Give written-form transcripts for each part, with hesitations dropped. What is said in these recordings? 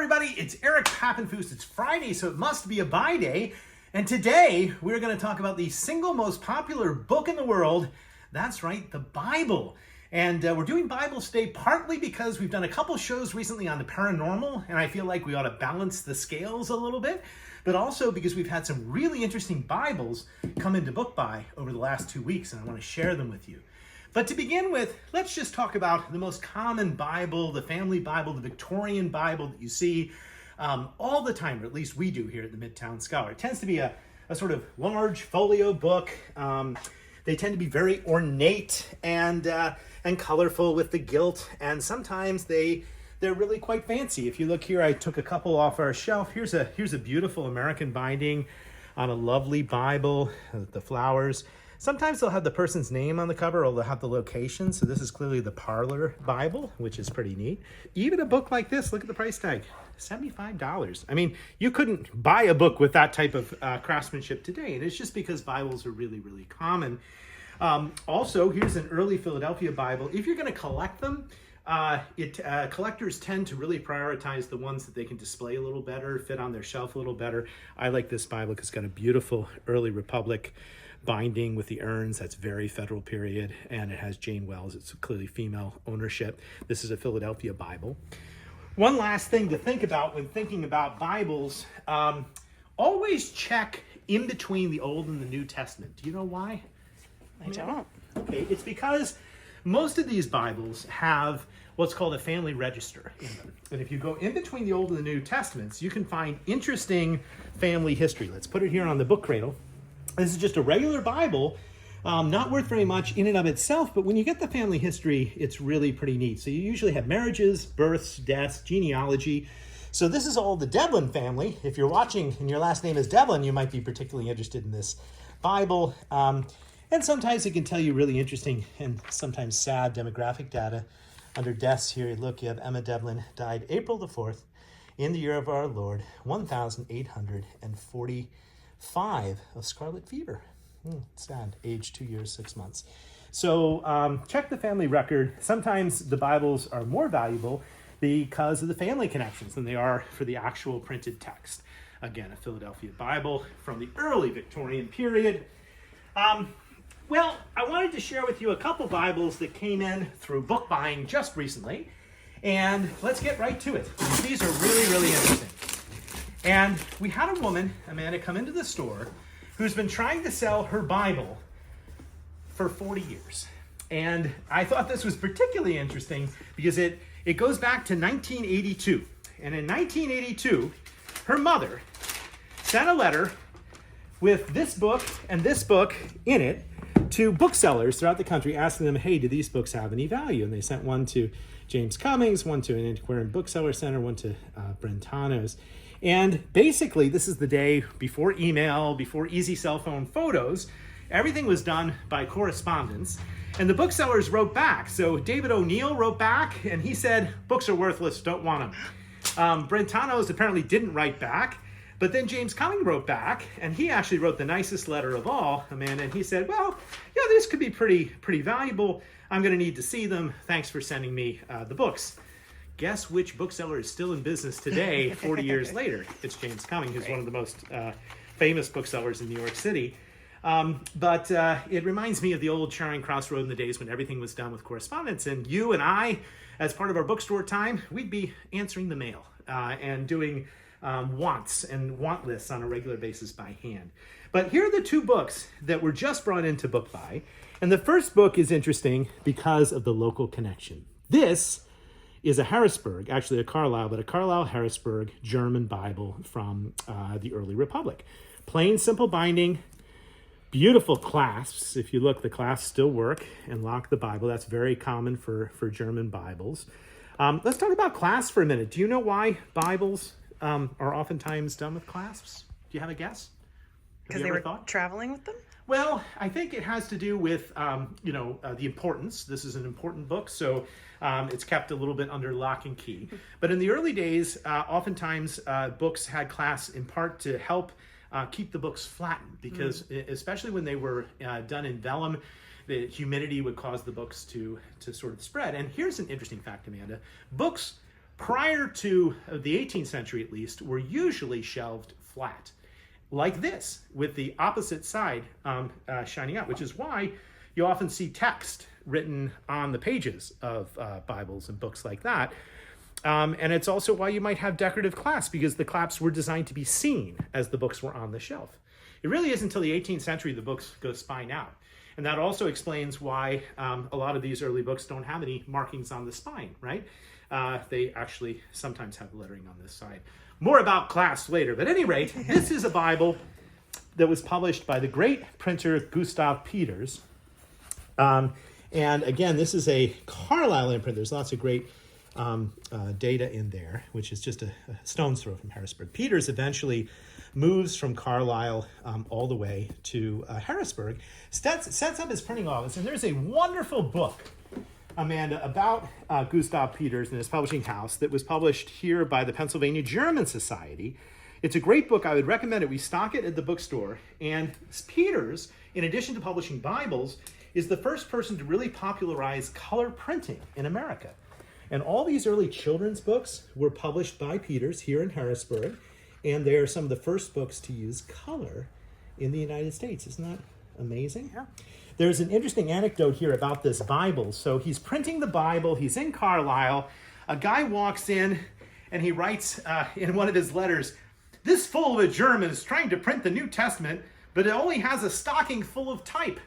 everybody, it's Eric Pappenfuss. It's Friday, so it must be a buy day. And today, we're going to talk about the single most popular book in the world. That's right, the Bible. And we're doing Bible Day partly because we've done a couple shows recently on the paranormal, and I feel like we ought to balance the scales a little bit. But also because we've had some really interesting Bibles come into Book Buy over the last 2 weeks, and I want to share them with you. But to begin with, let's just talk about the most common Bible, the family Bible, the Victorian Bible that you see all the time, or at least we do here at the Midtown Scholar. It tends to be a sort of large folio book. They tend to be very ornate and colorful with the gilt, and sometimes they're really quite fancy. If you look here, I took a couple off our shelf. Here's a beautiful American binding on a lovely Bible, the flowers. Sometimes they'll have the person's name on the cover, or they'll have the location. So this is clearly the Parlor Bible, which is pretty neat. Even a book like this, look at the price tag, $75. I mean, you couldn't buy a book with that type of craftsmanship today. And it's just because Bibles are really, really common. Also, here's an early Philadelphia Bible. If you're going to collect them, collectors tend to really prioritize the ones that they can display a little better, fit on their shelf a little better. I like this Bible because it's got a beautiful early Republic binding with the urns. That's very Federal period, and it has Jane Wells. It's clearly female ownership. This is a Philadelphia Bible. One last thing to think about when thinking about Bibles, always check in between the Old and the New Testament. Do you know why? I don't. Okay, it's because most of these Bibles have what's called a family register in them. And if you go in between the Old and the New Testaments, you can find interesting family history. Let's put it here on the book cradle. This is just a regular Bible, not worth very much in and of itself, but when you get the family history, it's really pretty neat. So you usually have marriages, births, deaths, genealogy. So this is all the Devlin family. If you're watching and your last name is Devlin, you might be particularly interested in this Bible. And sometimes it can tell you really interesting and sometimes sad demographic data. Under deaths here, look, you have Emma Devlin, died April the 4th in the year of our Lord, 1845 of scarlet fever. Sad, age 2 years, 6 months. So check the family record. Sometimes the Bibles are more valuable because of the family connections than they are for the actual printed text. Again, a Philadelphia Bible from the early Victorian period. Well, I wanted to share with you a couple Bibles that came in through book buying just recently. And let's get right to it. These are really, really interesting. And we had a woman, Amanda, come into the store who's been trying to sell her Bible for 40 years. And I thought this was particularly interesting because it goes back to 1982. And in 1982, her mother sent a letter with this book and this book in it to booksellers throughout the country, asking them, hey, do these books have any value? And they sent one to James Cummings, one to an antiquarian bookseller center, one to Brentano's. And basically, this is the day before email, before easy cell phone photos. Everything was done by correspondence. And the booksellers wrote back. So David O'Neill wrote back, and he said, books are worthless, don't want them. Brentano's apparently didn't write back. But then James Cummings wrote back, and he actually wrote the nicest letter of all, Amanda, and he said, well, yeah, this could be pretty valuable. I'm going to need to see them. Thanks for sending me the books. Guess which bookseller is still in business today, 40 years later? It's James Cummings, who's one of the most famous booksellers in New York City. But it reminds me of the old Charing Cross Road in the days when everything was done with correspondence. And you and I, as part of our bookstore time, we'd be answering the mail and doing wants and want lists on a regular basis by hand. But here are the two books that were just brought into Book Buy. And the first book is interesting because of the local connection. This is a Harrisburg, actually a Carlisle, but a Carlisle-Harrisburg German Bible from the early Republic. Plain, simple binding, beautiful clasps. If you look, the clasps still work and lock the Bible. That's very common for German Bibles. Let's talk about clasps for a minute. Do you know why Bibles are oftentimes done with clasps? Do you have a guess? Because they were traveling with them? Well, I think it has to do with, the importance. This is an important book, so it's kept a little bit under lock and key. But in the early days, oftentimes books had clasps in part to help keep the books flattened, because especially when they were done in vellum, the humidity would cause the books to sort of spread. And here's an interesting fact, Amanda. Books prior to the 18th century at least, were usually shelved flat, like this, with the opposite side shining out, which is why you often see text written on the pages of Bibles and books like that. And it's also why you might have decorative clasps, because the clasps were designed to be seen as the books were on the shelf. It really isn't until the 18th century the books go spine out. And that also explains why a lot of these early books don't have any markings on the spine, right? They actually sometimes have lettering on this side. More about clasps later. But at any rate, this is a Bible that was published by the great printer Gustav Peters. And again, this is a Carlisle imprint. There's lots of great data in there, which is just a stone's throw from Harrisburg. Peters eventually moves from Carlisle all the way to Harrisburg, sets up his printing office, and there's a wonderful book, Amanda, about Gustav Peters and his publishing house that was published here by the Pennsylvania German Society. It's a great book. I would recommend it. We stock it at the bookstore. And Peters, in addition to publishing Bibles, is the first person to really popularize color printing in America. And all these early children's books were published by Peters here in Harrisburg, and they are some of the first books to use color in the United States. Isn't that amazing? Yeah. There's an interesting anecdote here about this Bible. So he's printing the Bible. He's in Carlisle. A guy walks in, and he writes in one of his letters, "This fool of a German is trying to print the New Testament, but it only has a stocking full of type."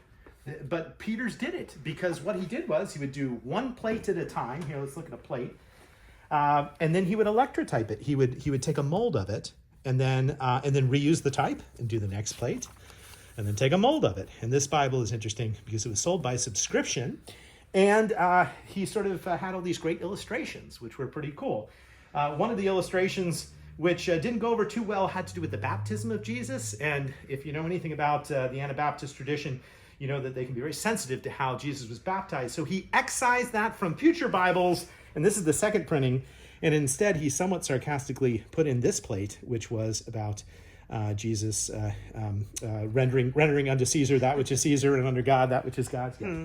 But Peters did it, because what he did was he would do one plate at a time. Here, let's look at a plate. And then he would electrotype it. He would take a mold of it and then reuse the type and do the next plate, and then take a mold of it. And this Bible is interesting because it was sold by subscription, and he sort of had all these great illustrations, which were pretty cool. One of the illustrations, which didn't go over too well, had to do with the baptism of Jesus. And if you know anything about the Anabaptist tradition, you know that they can be very sensitive to how Jesus was baptized. So he excised that from future Bibles, and this is the second printing, and instead he somewhat sarcastically put in this plate, which was about Jesus rendering unto Caesar that which is Caesar, and unto God that which is God's. Yeah.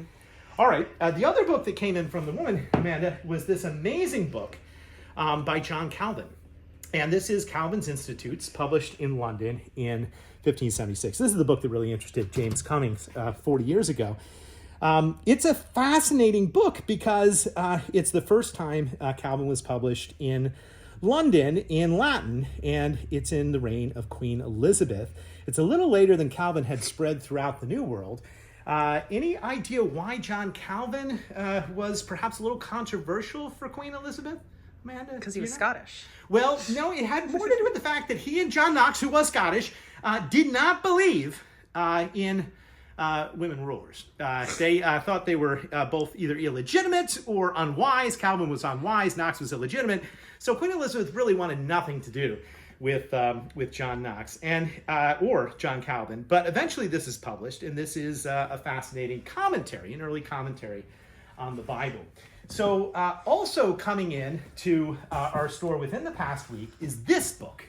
All right, the other book that came in from the woman, Amanda, was this amazing book by John Calvin. And this is Calvin's Institutes, published in London in 1576. This is the book that really interested James Cummings 40 years ago. It's a fascinating book because it's the first time Calvin was published in London in Latin, and it's in the reign of Queen Elizabeth. It's a little later than Calvin had spread throughout the New World. Any idea why John Calvin was perhaps a little controversial for Queen Elizabeth? Amanda? Because he was Scottish. Well, no, it had more to do with the fact that he and John Knox, who was Scottish, did not believe in women rulers. They thought they were both either illegitimate or unwise. Calvin was unwise, Knox was illegitimate. So Queen Elizabeth really wanted nothing to do with John Knox or John Calvin. But eventually this is published, and this is a fascinating commentary, an early commentary on the Bible. So also coming in to our store within the past week is this book,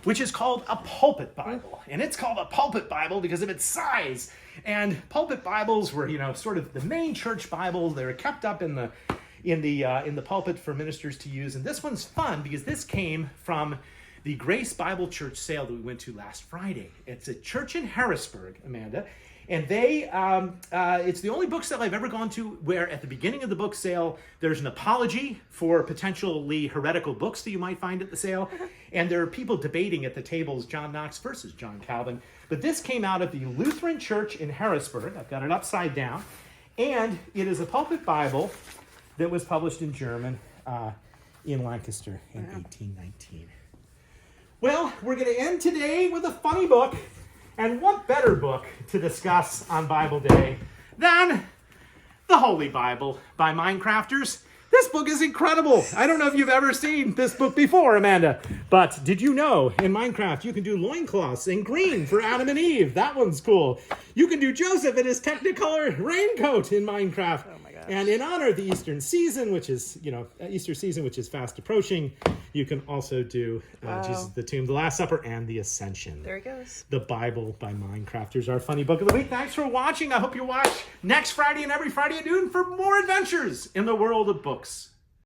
which is called a pulpit Bible. And it's called a pulpit Bible because of its size. And pulpit Bibles were, sort of the main church Bibles. They were kept up in the pulpit for ministers to use. And this one's fun because this came from the Grace Bible Church sale that we went to last Friday. It's a church in Harrisburg, Amanda. And it's the only book sale I've ever gone to where at the beginning of the book sale, there's an apology for potentially heretical books that you might find at the sale. And there are people debating at the tables, John Knox versus John Calvin. But this came out of the Lutheran Church in Harrisburg. I've got it upside down. And it is a pulpit Bible that was published in German in Lancaster in 1819. Well, we're going to end today with a funny book. And what better book to discuss on Bible Day than the Holy Bible by Minecrafters? This book is incredible. I don't know if you've ever seen this book before, Amanda, but did you know in Minecraft you can do loincloths in green for Adam and Eve? That one's cool. You can do Joseph in his Technicolor raincoat in Minecraft. Oh my gosh. And in honor of the Easter season, which is fast approaching, you can also do Jesus, the Tomb, the Last Supper, and the Ascension. There he goes. The Bible by Minecrafters, our funny book of the week. Thanks for watching. I hope you watch next Friday and every Friday at noon for more adventures in the world of books.